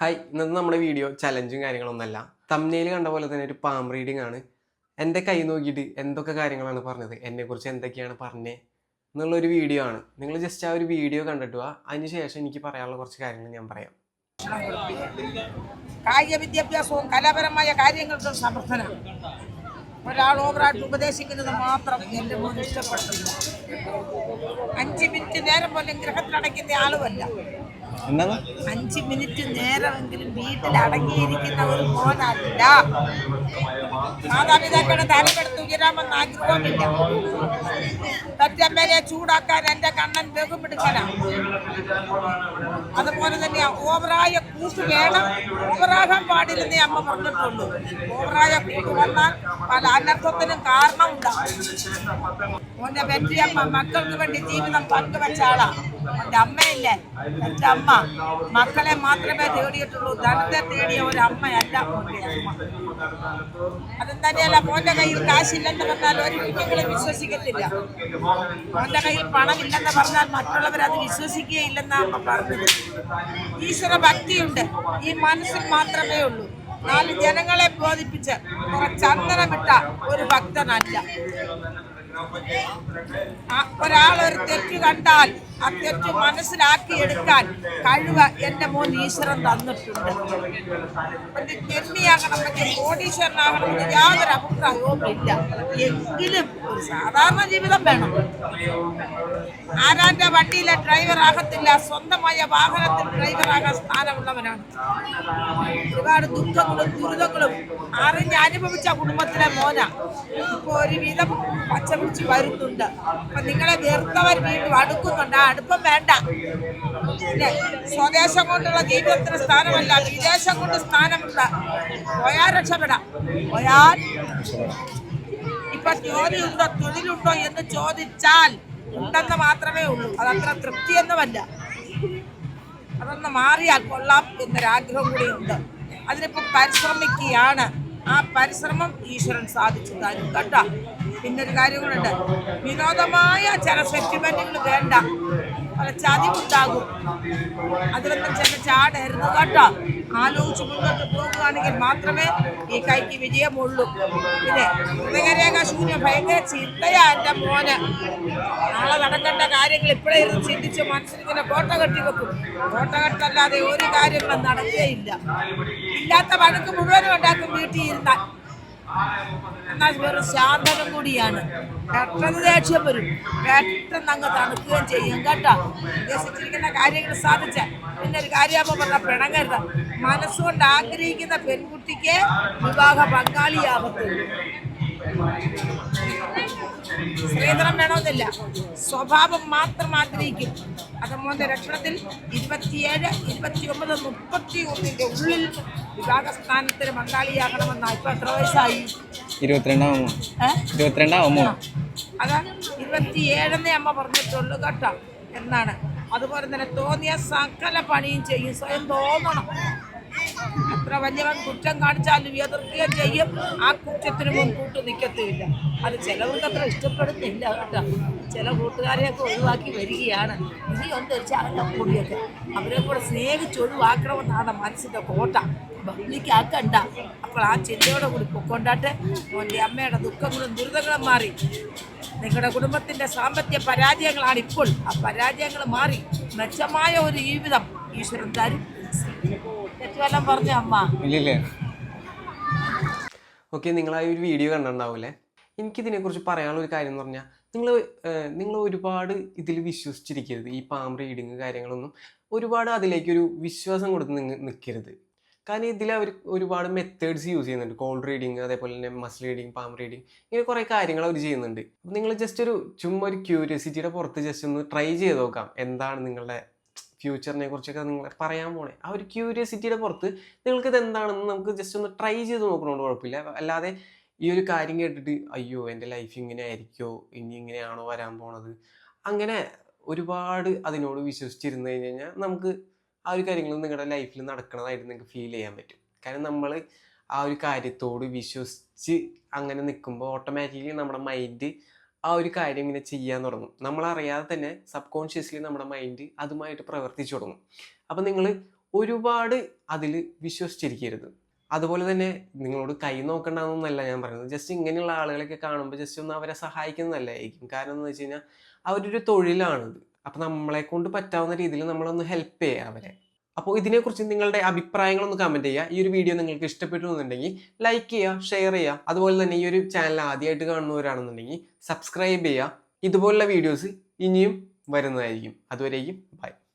Hi, ഇന്നത്തെ നമ്മുടെ video ചലഞ്ചും കാര്യങ്ങളൊന്നല്ല. Thumbnail കണ്ട പോലെ തന്നെ ഒരു പാം റീഡിംഗ് ആണ്. എൻ്റെ കൈ നോക്കിയിട്ട് എന്തൊക്കെ കാര്യങ്ങളാണ് പറഞ്ഞത്, എന്നെക്കുറിച്ച് എന്തൊക്കെയാണ് പറഞ്ഞത് എന്നുള്ളൊരു വീഡിയോ ആണ്. നിങ്ങൾ ജസ്റ്റ് ആ ഒരു വീഡിയോ കണ്ടിട്ട് വാ, അതിന് ശേഷം എനിക്ക് പറയാനുള്ള കുറച്ച് കാര്യങ്ങൾ ഞാൻ പറയാം. കായിക വിദ്യാഭ്യാസവും കലാപരമായ കാര്യങ്ങൾക്കും സമർത്ഥന. ഒരാൾ ഓവറായിട്ട് ഉപദേശിക്കുന്നത് മാത്രം എൻ്റെ മോൻ ഇഷ്ടപ്പെടുന്നു. 5 മിനിറ്റ് നേരം പോലും ഗൃഹത്തിലടയ്ക്കുന്ന ആളുമല്ല. 5 മിനിറ്റ് നേരമെങ്കിലും വീട്ടിൽ അടങ്ങിയിരിക്കുന്ന ഒരു മോനല്ല. മാതാപിതാക്കളുടെ തലമെടുത്ത് ഉയരാമെന്ന് ആഗ്രഹമില്ല. പെറ്റമ്മേനെ ചൂടാക്കാൻ എൻ്റെ കണ്ണൻ ബഹുമിടുക്കലാണ്. അതുപോലെ തന്നെ ഓവറായ കൂട്ട് വേണം, ഓവറാകാൻ പാടില്ലെന്നേ അമ്മ പറഞ്ഞിട്ടുള്ളൂ. ഓവറായ കൂട്ട് വന്നാൽ പല അനർത്ഥത്തിനും കാരണമുണ്ടാകും. മോന്റെ പെറ്റിയമ്മ മക്കൾക്ക് വേണ്ടി ജീവിതം പങ്കുവെച്ച ആളാ. എൻ്റെ അമ്മയില്ലേ, എൻ്റെ അമ്മ മക്കളെ മാത്രമേ തേടിയിട്ടുള്ളൂ, ധനത്തെ തേടിയ ഒരു അമ്മയല്ല മോന്റെ അമ്മ. അതും തന്നെയല്ല, മോന്റെ കയ്യിൽ കാശില്ലെന്ന് പറഞ്ഞാൽ ഒരു കുഞ്ഞുങ്ങളും വിശ്വസിക്കത്തില്ല. മോന്റെ കയ്യിൽ പണമില്ലെന്ന് പറഞ്ഞാൽ മറ്റുള്ളവർ അത് വിശ്വസിക്കുകയില്ലെന്നാണ് അമ്മ പറഞ്ഞത്. ഈശ്വര ഭക്തിയുണ്ട്, ഈ മനസ്സിൽ മാത്രമേ ഉള്ളൂ. 4 ജനങ്ങളെ ബോധിപ്പിച്ച് ചന്ദനമിട്ട ഒരു ഭക്തനല്ല. ഒരാളൊരു തെറ്റ് കണ്ടാൽ ആ തെറ്റ് മനസ്സിലാക്കി എടുക്കാൻ കഴിവ് എൻ്റെ മോൻ ഈശ്വരൻ തന്നിട്ടുണ്ട്. ഒരു ജന്മിയാകണമെന്ന്, കോടീശ്വരനാകണമെന്ന് യാതൊരു അഭിപ്രായവും ഇല്ല. എങ്കിലും ഒരു സാധാരണ ജീവിതം വേണം. ആരാന്റെ വണ്ടിയിലെ ഡ്രൈവർ ആകത്തില്ല, സ്വന്തമായ വാഹനത്തിൽ ഡ്രൈവറാകാൻ സ്ഥാനമുള്ളവനാണ്. ഒരുപാട് ദുഃഖങ്ങളും ദുരിതങ്ങളും അറിഞ്ഞ് അനുഭവിച്ച കുടുംബത്തിലെ മോന ഇപ്പൊ ഒരുവിധം പച്ച പിടിച്ച് വരുന്നുണ്ട്. അപ്പൊ നിങ്ങളെ വെറുത്തവർ വീണ്ടും അടുക്കുന്നുണ്ട്. ആ അടുപ്പം വേണ്ട. സ്വദേശം കൊണ്ടുള്ള ജീവിതത്തിന് സ്ഥാനമല്ല, വിദേശം കൊണ്ട് സ്ഥാനമുണ്ട്. പോയാൽ രക്ഷപ്പെടാം. പോയാൽ ഇപ്പൊ ജോലിയുണ്ടോ തൊഴിലുണ്ടോ എന്ന് ചോദിച്ചാൽ ഉണ്ടെന്ന് മാത്രമേ ഉള്ളൂ. അതത്ര തൃപ്തിയൊന്നുമല്ല. അതൊന്ന് മാറിയാൽ കൊള്ളാം എന്നൊരാഗ്രഹം കൂടിയുണ്ട്. അതിനിപ്പോൾ പരിശ്രമിക്കുകയാണ്. ആ പരിശ്രമം ഈശ്വരൻ സാധിച്ചു തരും കേട്ടോ. പിന്നൊരു കാര്യം കൂടെ, വിനോദമായ ചില സെറ്റിൽമെന്റുകൾ വേണ്ട, പല ചതിവുണ്ടാകും. അതിലൊന്നും ചില ചാടരുത് കേട്ടോ. ആലോചിച്ച് മുന്നോട്ട് പോകുകയാണെങ്കിൽ മാത്രമേ ഈ കൈക്ക് വിജയമുള്ളൂ. പിന്നെ ഹൃദയരേഖ ശൂന്യം ഭയങ്കര ചിന്തയാ എൻ്റെ മോന്. നാളെ നടക്കേണ്ട കാര്യങ്ങൾ ഇപ്പോഴേ ഇരുന്ന് ചിന്തിച്ച് മനസ്സിലിങ്ങനെ കോട്ട കെട്ടി വെക്കും. കോട്ട കെട്ടല്ലാതെ ഒരു കാര്യങ്ങളും നടക്കുകയില്ല. ഇല്ലാത്ത വഴക്ക് മുഴുവനും ഉണ്ടാക്കും വീട്ടിൽ ഇരുന്നാൽ. എന്നാൽ വെറും ശാന്തനും കൂടിയാണ്. പെട്ടെന്ന് ദേഷ്യം വരും, പെട്ടെന്ന് അങ്ങ് തണുക്കുകയും ചെയ്യും കേട്ടോ. ഉദ്ദേശിച്ചിരിക്കുന്ന കാര്യങ്ങൾ സാധിച്ച പിന്നെ ഒരു കാര്യമാകുമ്പോൾ പറഞ്ഞ പിണങ്ങരുത്. മനസ്സുകൊണ്ട് ആഗ്രഹിക്കുന്ന പെൺകുട്ടിക്ക് വിവാഹ പങ്കാളിയാകത്തുള്ളൂ. സ്ത്രീധനം വേണമെന്നില്ല, സ്വഭാവം മാത്രം ആഗ്രഹിക്കും. അത് മോന്റെ ലക്ഷണത്തിൽ 27, 29, 31 ഉള്ളിൽ വിവാഹസ്ഥാനത്തിന് പങ്കാളിയാകണമെന്നാ. ഇപ്പൊ എത്ര വയസ്സായി? 22 അതാ 27 അമ്മ പറഞ്ഞിട്ടുള്ളൂ കേട്ടോ എന്നാണ്. അതുപോലെ തന്നെ തോന്നിയ സകല പണിയും ചെയ്യും, സ്വയം തോന്നണം. എത്ര വലിയവൻ കുറ്റം കാണിച്ചാലും എതിർക്കുകയും ചെയ്യും. ആ കുറ്റത്തിന് മുൻകൂട്ട് നിൽക്കത്തുമില്ല. അത് ചിലവർക്ക് അത്ര ഇഷ്ടപ്പെടുന്നില്ല കേട്ടോ. ചില കൂട്ടുകാരെയൊക്കെ ഒഴിവാക്കി വരികയാണ്. ഇനിയൊന്നും ഒരു ചാലം കൂടിയൊക്കെ അവരെ കൂടെ സ്നേഹിച്ച് ഒഴിവാക്കണമെന്നാണ് മനസ്സിൻ്റെ കോട്ട. ബഹുലിക്കാക്കണ്ട. അപ്പോൾ ആ ചിന്തയോടെ കൂടി പൊക്കൊണ്ടാട്ട് മോൻ്റെ അമ്മയുടെ ദുഃഖങ്ങളും ദുരിതങ്ങളും മാറി. നിങ്ങളുടെ കുടുംബത്തിൻ്റെ സാമ്പത്തിക പരാജയങ്ങളാണ് ഇപ്പോൾ. ആ പരാജയങ്ങൾ മാറി മെച്ചമായ ഒരു ജീവിതം ഈശ്വരൻ തരും. തെറ്റുവെല്ലാം പറഞ്ഞ അമ്മ ഇല്ലേ? ഓക്കെ, നിങ്ങൾ ആ ഒരു വീഡിയോ കണ്ടിട്ടുണ്ടാവില്ലേ? എനിക്കിതിനെക്കുറിച്ച് പറയാനുള്ള ഒരു കാര്യം എന്ന് പറഞ്ഞാൽ, നിങ്ങൾ ഒരുപാട് ഇതിൽ വിശ്വസിച്ചിരിക്കരുത്. ഈ പാം റീഡിങ് കാര്യങ്ങളൊന്നും ഒരുപാട് അതിലേക്കൊരു വിശ്വാസം കൊടുത്ത് നിൽക്കരുത്. കാരണം ഇതിൽ അവർ ഒരുപാട് മെത്തേഡ്സ് യൂസ് ചെയ്യുന്നുണ്ട്. കോൾഡ് റീഡിങ്, അതേപോലെ തന്നെ മസിൽ റീഡിങ്, പാം റീഡിങ്, ഇങ്ങനെ കുറേ കാര്യങ്ങൾ അവർ ചെയ്യുന്നുണ്ട്. അപ്പം നിങ്ങൾ ജസ്റ്റ് ചുമ്മാ ഒരു ക്യൂരിയോസിറ്റിയുടെ പുറത്ത് ജസ്റ്റ് ഒന്ന് ട്രൈ ചെയ്ത് നോക്കാം. എന്താണ് നിങ്ങളുടെ ഫ്യൂച്ചറിനെ കുറിച്ചൊക്കെ നിങ്ങൾ പറയാൻ പോണേ. ആ ഒരു ക്യൂരിയോസിറ്റിയുടെ പുറത്ത് നിങ്ങൾക്കിത് എന്താണെന്ന് നമുക്ക് ജസ്റ്റ് ഒന്ന് ട്രൈ ചെയ്ത് നോക്കണോണ്ട് കുഴപ്പമില്ല. അല്ലാതെ ഈ ഒരു കാര്യം കേട്ടിട്ട് അയ്യോ എൻ്റെ ലൈഫ് ഇങ്ങനെ ആയിരിക്കുമോ, ഇനി ഇങ്ങനെയാണോ വരാൻ പോണത്, അങ്ങനെ ഒരുപാട് അതിനോട് വിശ്വസിച്ചിരുന്നു കഴിഞ്ഞാൽ നമുക്ക് ആ ഒരു കാര്യങ്ങൾ നിങ്ങളുടെ ലൈഫിൽ നടക്കണതായിട്ട് നിങ്ങൾക്ക് ഫീൽ ചെയ്യാൻ പറ്റും. കാരണം നമ്മൾ ആ ഒരു കാര്യത്തോട് വിശ്വസിച്ച് അങ്ങനെ നിൽക്കുമ്പോൾ ഓട്ടോമാറ്റിക്കലി നമ്മുടെ മൈൻഡ് ആ ഒരു കാര്യം ഇങ്ങനെ ചെയ്യാൻ തുടങ്ങും. നമ്മളറിയാതെ തന്നെ സബ് കോൺഷ്യസ്ലി നമ്മുടെ മൈൻഡ് അതുമായിട്ട് പ്രവർത്തിച്ചു തുടങ്ങും. അപ്പം നിങ്ങൾ ഒരുപാട് അതിൽ വിശ്വസിച്ചിരിക്കരുത്. അതുപോലെ തന്നെ നിങ്ങളോട് കൈ നോക്കണ്ടെന്നല്ല ഞാൻ പറയുന്നത്. ജസ്റ്റ് ഇങ്ങനെയുള്ള ആളുകളൊക്കെ കാണുമ്പോൾ ജസ്റ്റ് ഒന്ന് അവരെ സഹായിക്കുന്നതല്ലായിരിക്കും. കാരണം എന്ന് വെച്ച് കഴിഞ്ഞാൽ അവരൊരു തൊഴിലാണിത്. അപ്പം നമ്മളെ കൊണ്ട് പറ്റാവുന്ന രീതിയിൽ നമ്മളൊന്ന് ഹെൽപ്പ് ചെയ്യുക അവരെ. അപ്പോൾ ഇതിനെക്കുറിച്ച് നിങ്ങളുടെ അഭിപ്രായങ്ങളൊന്ന് കമൻറ്റ് ചെയ്യുക. ഈ ഒരു വീഡിയോ നിങ്ങൾക്ക് ഇഷ്ടപ്പെട്ടു എന്നുണ്ടെങ്കിൽ ലൈക്ക് ചെയ്യുക, ഷെയർ ചെയ്യുക. അതുപോലെ തന്നെ ഈ ഒരു ചാനൽ ആദ്യമായിട്ട് കാണുന്നവരാണെന്നുണ്ടെങ്കിൽ സബ്സ്ക്രൈബ് ചെയ്യുക. ഇതുപോലുള്ള വീഡിയോസ് ഇനിയും വരുന്നതായിരിക്കും. അതുവരേക്കും ബൈ.